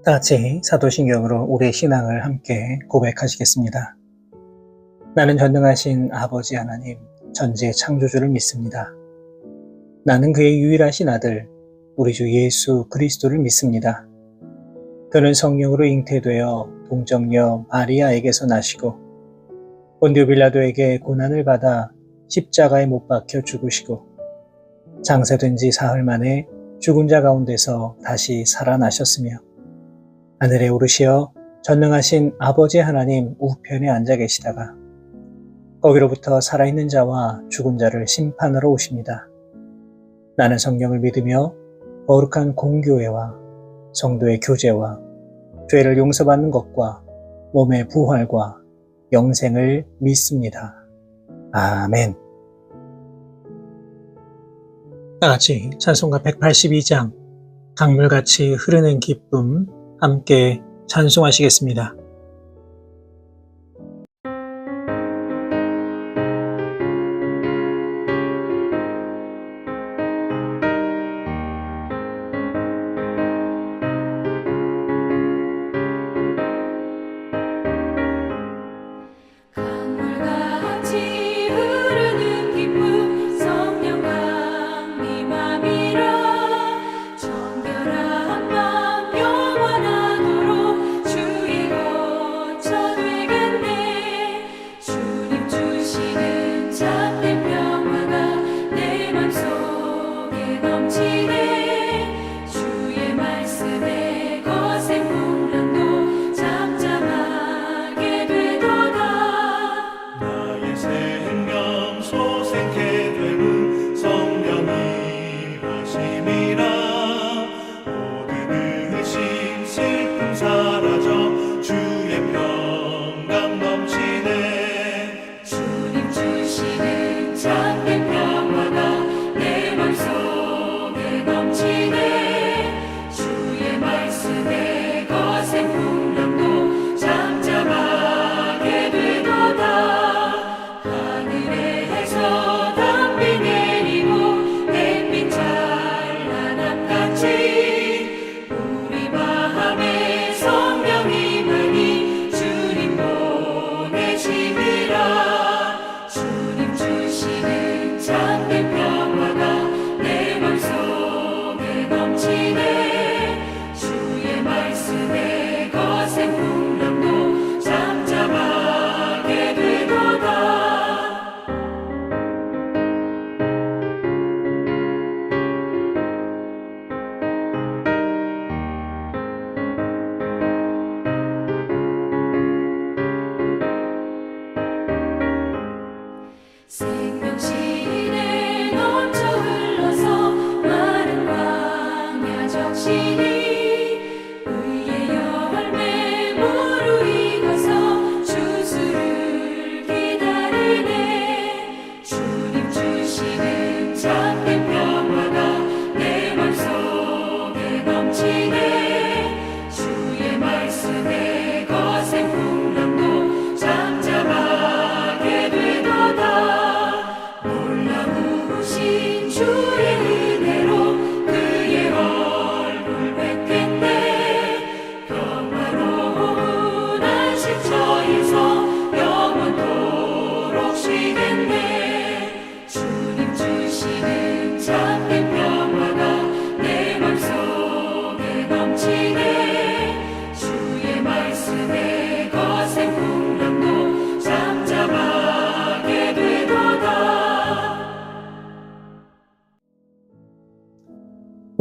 다 같이 사도신경으로 우리의 신앙을 함께 고백하시겠습니다. 나는 전능하신 아버지 하나님, 전지의 창조주를 믿습니다. 나는 그의 유일하신 아들, 우리 주 예수 그리스도를 믿습니다. 그는 성령으로 잉태되어 동정녀 마리아에게서 나시고 본디오 빌라도에게 고난을 받아 십자가에 못 박혀 죽으시고 장사된 지 사흘 만에 죽은 자 가운데서 다시 살아나셨으며 하늘에 오르시어 전능하신 아버지 하나님 우편에 앉아 계시다가 거기로부터 살아있는 자와 죽은 자를 심판하러 오십니다. 나는 성령을 믿으며 거룩한 공교회와 성도의 교제와 죄를 용서받는 것과 몸의 부활과 영생을 믿습니다. 아멘. 다같이 찬송가 182장 강물같이 흐르는 기쁨 함께 찬송하시겠습니다.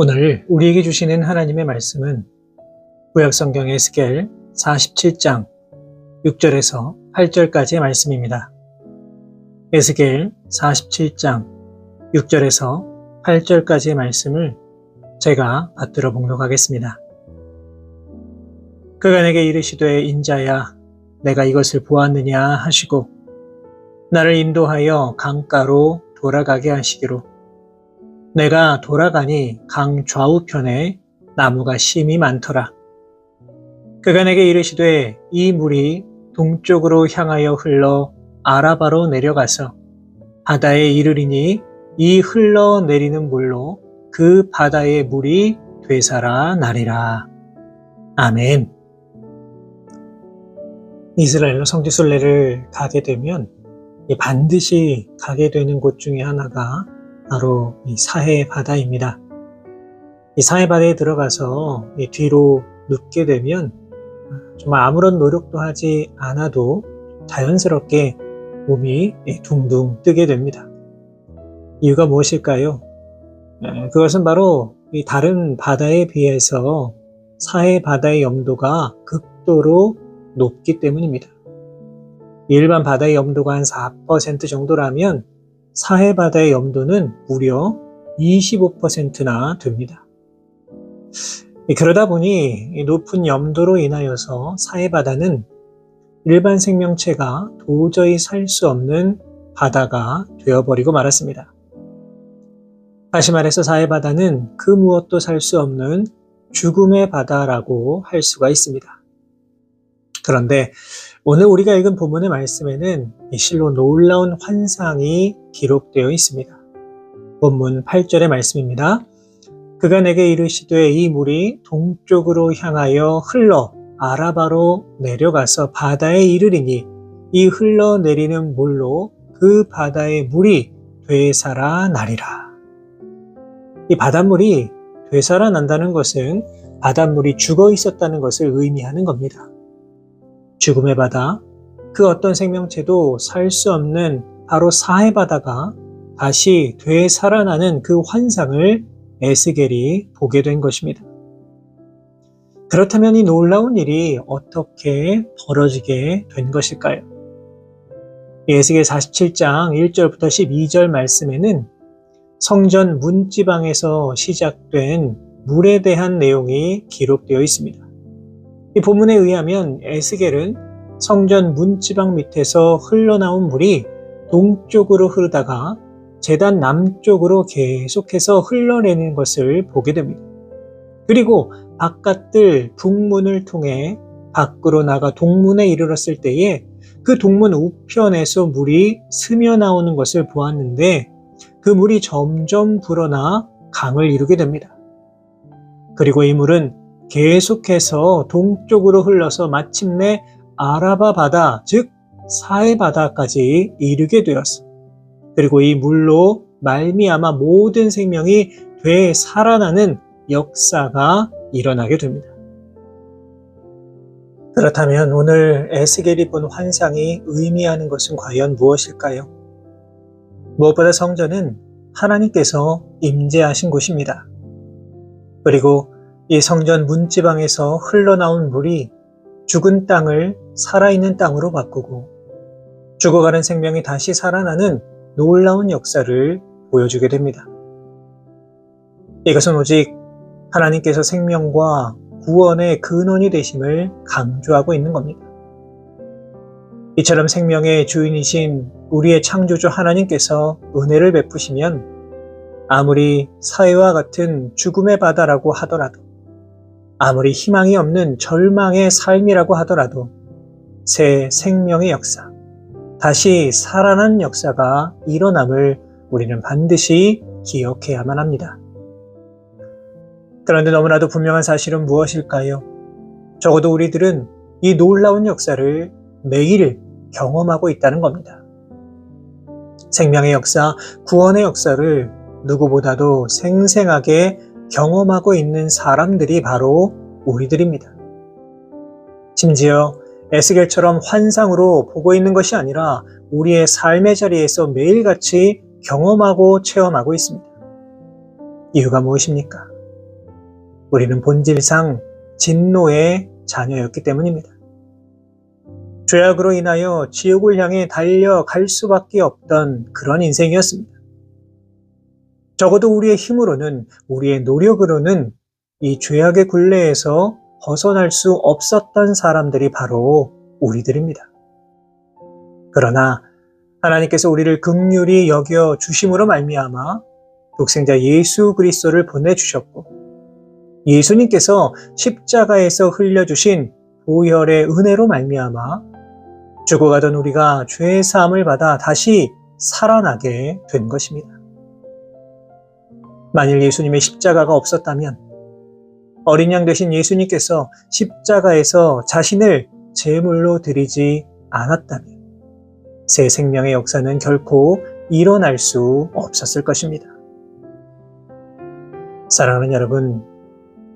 오늘 우리에게 주시는 하나님의 말씀은 구약성경 에스겔 47장 6절에서 8절까지의 말씀입니다. 에스겔 47장 6절에서 8절까지의 말씀을 제가 받들어 봉독하겠습니다. 그가 내게 이르시되 인자야 내가 이것을 보았느냐 하시고 나를 인도하여 강가로 돌아가게 하시기로 내가 돌아가니 강 좌우편에 나무가 심이 많더라. 그가 내게 이르시되 이 물이 동쪽으로 향하여 흘러 아라바로 내려가서 바다에 이르리니 이 흘러내리는 물로 그 바다의 물이 되살아 나리라. 아멘. 이스라엘로 성지순례를 가게 되면 반드시 가게 되는 곳 중에 하나가 바로 이 사해 바다입니다. 이 사해 바다에 들어가서 뒤로 눕게 되면 정말 아무런 노력도 하지 않아도 자연스럽게 몸이 둥둥 뜨게 됩니다. 이유가 무엇일까요? 그것은 바로 이 다른 바다에 비해서 사해 바다의 염도가 극도로 높기 때문입니다. 일반 바다의 염도가 한 4% 정도라면 사해 바다의 염도는 무려 25%나 됩니다. 그러다 보니 이 높은 염도로 인하여서 사해 바다는 일반 생명체가 도저히 살 수 없는 바다가 되어버리고 말았습니다. 다시 말해서 사해 바다는 그 무엇도 살 수 없는 죽음의 바다라고 할 수가 있습니다. 그런데 오늘 우리가 읽은 본문의 말씀에는 실로 놀라운 환상이 기록되어 있습니다. 본문 8절의 말씀입니다. 그가 내게 이르시되 이 물이 동쪽으로 향하여 흘러 아라바로 내려가서 바다에 이르리니 이 흘러내리는 물로 그 바다의 물이 되살아나리라. 이 바닷물이 되살아난다는 것은 바닷물이 죽어 있었다는 것을 의미하는 겁니다. 죽음의 바다, 그 어떤 생명체도 살 수 없는 바로 사해 바다가 다시 되살아나는 그 환상을 에스겔이 보게 된 것입니다. 그렇다면 이 놀라운 일이 어떻게 벌어지게 된 것일까요? 에스겔 47장 1절부터 12절 말씀에는 성전 문지방에서 시작된 물에 대한 내용이 기록되어 있습니다. 이 본문에 의하면 에스겔은 성전 문지방 밑에서 흘러나온 물이 동쪽으로 흐르다가 제단 남쪽으로 계속해서 흘러내리는 것을 보게 됩니다. 그리고 바깥들 북문을 통해 밖으로 나가 동문에 이르렀을 때에 그 동문 우편에서 물이 스며 나오는 것을 보았는데 그 물이 점점 불어나 강을 이루게 됩니다. 그리고 이 물은 계속해서 동쪽으로 흘러서 마침내 아라바 바다, 즉 사해 바다까지 이르게 되었어. 그리고 이 물로 말미암아 모든 생명이 되살아나는 역사가 일어나게 됩니다. 그렇다면 오늘 에스겔이 본 환상이 의미하는 것은 과연 무엇일까요? 무엇보다 성전은 하나님께서 임재하신 곳입니다. 그리고 이 성전 문지방에서 흘러나온 물이 죽은 땅을 살아있는 땅으로 바꾸고 죽어가는 생명이 다시 살아나는 놀라운 역사를 보여주게 됩니다. 이것은 오직 하나님께서 생명과 구원의 근원이 되심을 강조하고 있는 겁니다. 이처럼 생명의 주인이신 우리의 창조주 하나님께서 은혜를 베푸시면 아무리 사해와 같은 죽음의 바다라고 하더라도 아무리 희망이 없는 절망의 삶이라고 하더라도 새 생명의 역사, 다시 살아난 역사가 일어남을 우리는 반드시 기억해야만 합니다. 그런데 너무나도 분명한 사실은 무엇일까요? 적어도 우리들은 이 놀라운 역사를 매일 경험하고 있다는 겁니다. 생명의 역사, 구원의 역사를 누구보다도 생생하게 경험하고 있는 사람들이 바로 우리들입니다. 심지어 에스겔처럼 환상으로 보고 있는 것이 아니라 우리의 삶의 자리에서 매일같이 경험하고 체험하고 있습니다. 이유가 무엇입니까? 우리는 본질상 진노의 자녀였기 때문입니다. 죄악으로 인하여 지옥을 향해 달려갈 수밖에 없던 그런 인생이었습니다. 적어도 우리의 힘으로는, 우리의 노력으로는 이 죄악의 굴레에서 벗어날 수 없었던 사람들이 바로 우리들입니다. 그러나 하나님께서 우리를 긍휼히 여겨 주심으로 말미암아 독생자 예수 그리스도를 보내주셨고 예수님께서 십자가에서 흘려주신 보혈의 은혜로 말미암아 죽어가던 우리가 죄의 사함을 받아 다시 살아나게 된 것입니다. 만일 예수님의 십자가가 없었다면 어린 양 되신 예수님께서 십자가에서 자신을 제물로 드리지 않았다면 새 생명의 역사는 결코 일어날 수 없었을 것입니다. 사랑하는 여러분,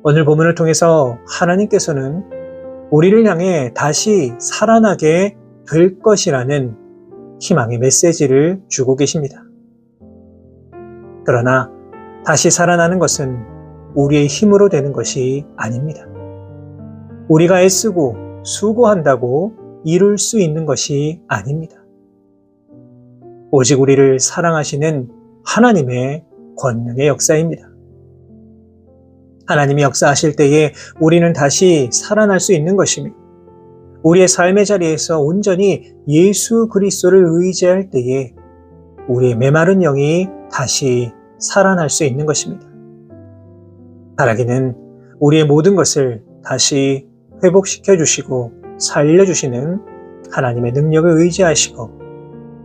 오늘 본문을 통해서 하나님께서는 우리를 향해 다시 살아나게 될 것이라는 희망의 메시지를 주고 계십니다. 그러나 다시 살아나는 것은 우리의 힘으로 되는 것이 아닙니다. 우리가 애쓰고 수고한다고 이룰 수 있는 것이 아닙니다. 오직 우리를 사랑하시는 하나님의 권능의 역사입니다. 하나님이 역사하실 때에 우리는 다시 살아날 수 있는 것이며 우리의 삶의 자리에서 온전히 예수 그리스도를 의지할 때에 우리의 메마른 영이 다시 살아날 수 있는 것입니다. 바라기는 우리의 모든 것을 다시 회복시켜 주시고 살려주시는 하나님의 능력을 의지하시고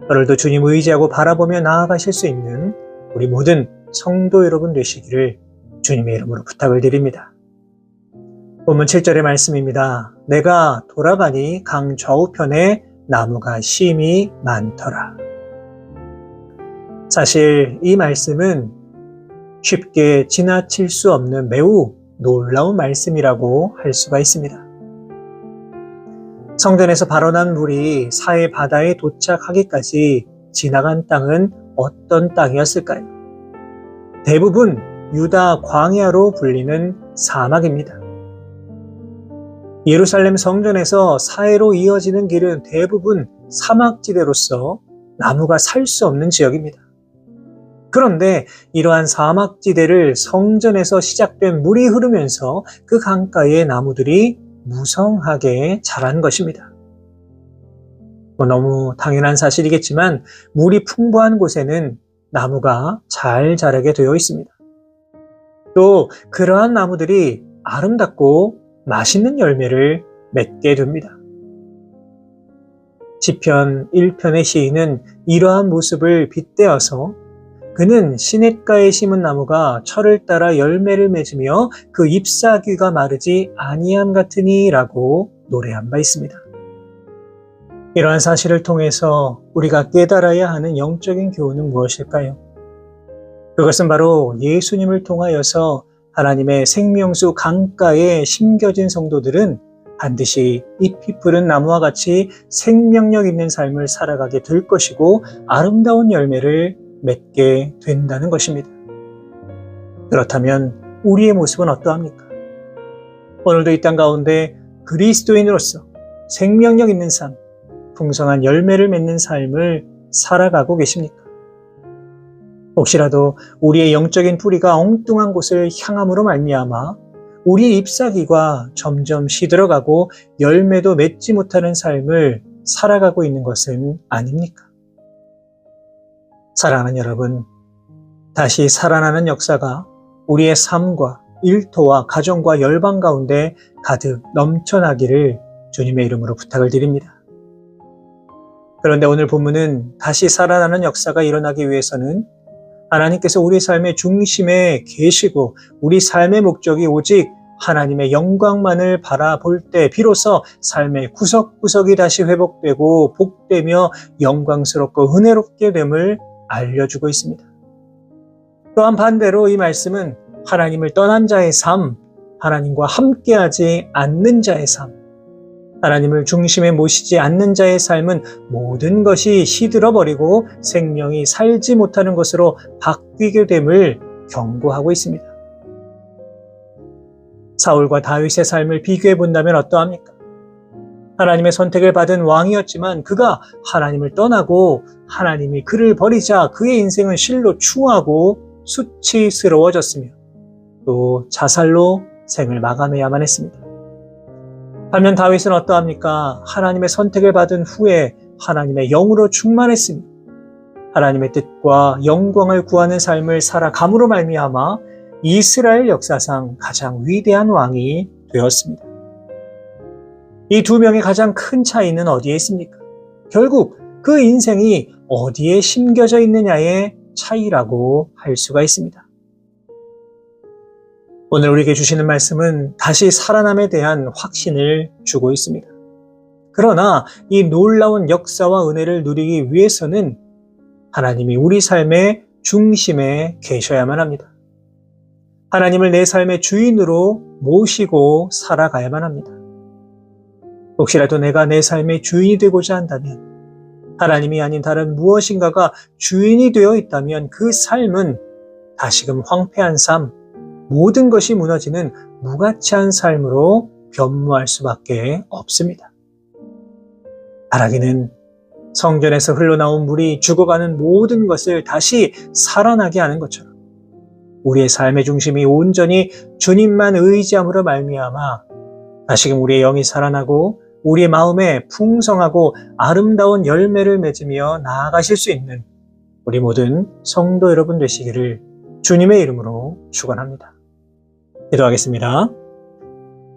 오늘도 주님 의지하고 바라보며 나아가실 수 있는 우리 모든 성도 여러분 되시기를 주님의 이름으로 부탁을 드립니다. 본문 7절의 말씀입니다. 내가 돌아가니 강 좌우편에 나무가 심히 많더라. 사실 이 말씀은 쉽게 지나칠 수 없는 매우 놀라운 말씀이라고 할 수가 있습니다. 성전에서 발원한 물이 사해 바다에 도착하기까지 지나간 땅은 어떤 땅이었을까요? 대부분 유다 광야로 불리는 사막입니다. 예루살렘 성전에서 사해로 이어지는 길은 대부분 사막지대로서 나무가 살 수 없는 지역입니다. 그런데 이러한 사막지대를 성전에서 시작된 물이 흐르면서 그 강가의 나무들이 무성하게 자란 것입니다. 너무 당연한 사실이겠지만 물이 풍부한 곳에는 나무가 잘 자라게 되어 있습니다. 또 그러한 나무들이 아름답고 맛있는 열매를 맺게 됩니다. 시편 1편의 시인은 이러한 모습을 빗대어서 그는 시냇가에 심은 나무가 철을 따라 열매를 맺으며 그 잎사귀가 마르지 아니함 같으니 라고 노래한 바 있습니다. 이러한 사실을 통해서 우리가 깨달아야 하는 영적인 교훈은 무엇일까요? 그것은 바로 예수님을 통하여서 하나님의 생명수 강가에 심겨진 성도들은 반드시 잎이 푸른 나무와 같이 생명력 있는 삶을 살아가게 될 것이고 아름다운 열매를 맺게 된다는 것입니다. 그렇다면 우리의 모습은 어떠합니까? 오늘도 이 땅 가운데 그리스도인으로서 생명력 있는 삶, 풍성한 열매를 맺는 삶을 살아가고 계십니까? 혹시라도 우리의 영적인 뿌리가 엉뚱한 곳을 향함으로 말미암아 우리의 잎사귀가 점점 시들어가고 열매도 맺지 못하는 삶을 살아가고 있는 것은 아닙니까? 사랑하는 여러분, 다시 살아나는 역사가 우리의 삶과 일터와 가정과 열방 가운데 가득 넘쳐나기를 주님의 이름으로 부탁을 드립니다. 그런데 오늘 본문은 다시 살아나는 역사가 일어나기 위해서는 하나님께서 우리 삶의 중심에 계시고 우리 삶의 목적이 오직 하나님의 영광만을 바라볼 때 비로소 삶의 구석구석이 다시 회복되고 복되며 영광스럽고 은혜롭게 됨을 알려주고 있습니다. 또한 반대로 이 말씀은 하나님을 떠난 자의 삶, 하나님과 함께하지 않는 자의 삶, 하나님을 중심에 모시지 않는 자의 삶은 모든 것이 시들어버리고 생명이 살지 못하는 것으로 바뀌게 됨을 경고하고 있습니다. 사울과 다윗의 삶을 비교해 본다면 어떠합니까? 하나님의 선택을 받은 왕이었지만 그가 하나님을 떠나고 하나님이 그를 버리자 그의 인생은 실로 추하고 수치스러워졌으며 또 자살로 생을 마감해야만 했습니다. 반면 다윗은 어떠합니까? 하나님의 선택을 받은 후에 하나님의 영으로 충만했으며 하나님의 뜻과 영광을 구하는 삶을 살아감으로 말미암아 이스라엘 역사상 가장 위대한 왕이 되었습니다. 이 두 명의 가장 큰 차이는 어디에 있습니까? 결국 그 인생이 어디에 심겨져 있느냐의 차이라고 할 수가 있습니다. 오늘 우리에게 주시는 말씀은 다시 살아남에 대한 확신을 주고 있습니다. 그러나 이 놀라운 역사와 은혜를 누리기 위해서는 하나님이 우리 삶의 중심에 계셔야만 합니다. 하나님을 내 삶의 주인으로 모시고 살아가야만 합니다. 혹시라도 내가 내 삶의 주인이 되고자 한다면, 하나님이 아닌 다른 무엇인가가 주인이 되어 있다면 그 삶은 다시금 황폐한 삶, 모든 것이 무너지는 무가치한 삶으로 변모할 수밖에 없습니다. 바라기는 성전에서 흘러나온 물이 죽어가는 모든 것을 다시 살아나게 하는 것처럼 우리의 삶의 중심이 온전히 주님만 의지함으로 말미암아 다시금 우리의 영이 살아나고 우리의 마음에 풍성하고 아름다운 열매를 맺으며 나아가실 수 있는 우리 모든 성도 여러분 되시기를 주님의 이름으로 축원합니다. 기도하겠습니다.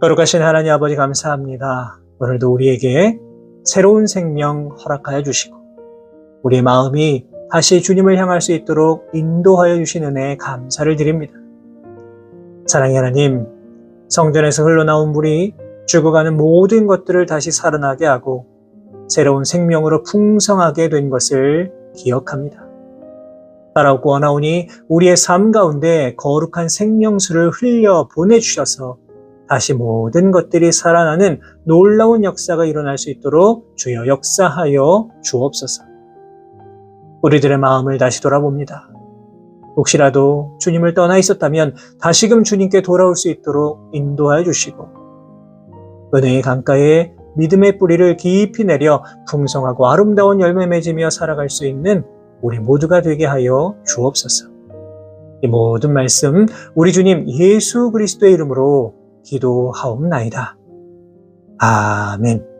거룩하신 하나님 아버지 감사합니다. 오늘도 우리에게 새로운 생명 허락하여 주시고 우리의 마음이 다시 주님을 향할 수 있도록 인도하여 주신 은혜에 감사를 드립니다. 사랑의 하나님, 성전에서 흘러나온 물이 죽어가는 모든 것들을 다시 살아나게 하고 새로운 생명으로 풍성하게 된 것을 기억합니다. 따라오고 원하오니 우리의 삶 가운데 거룩한 생명수를 흘려 보내주셔서 다시 모든 것들이 살아나는 놀라운 역사가 일어날 수 있도록 주여 역사하여 주옵소서. 우리들의 마음을 다시 돌아봅니다. 혹시라도 주님을 떠나 있었다면 다시금 주님께 돌아올 수 있도록 인도하여 주시고 은혜의 강가에 믿음의 뿌리를 깊이 내려 풍성하고 아름다운 열매 맺으며 살아갈 수 있는 우리 모두가 되게 하여 주옵소서. 이 모든 말씀 우리 주님 예수 그리스도의 이름으로 기도하옵나이다. 아멘.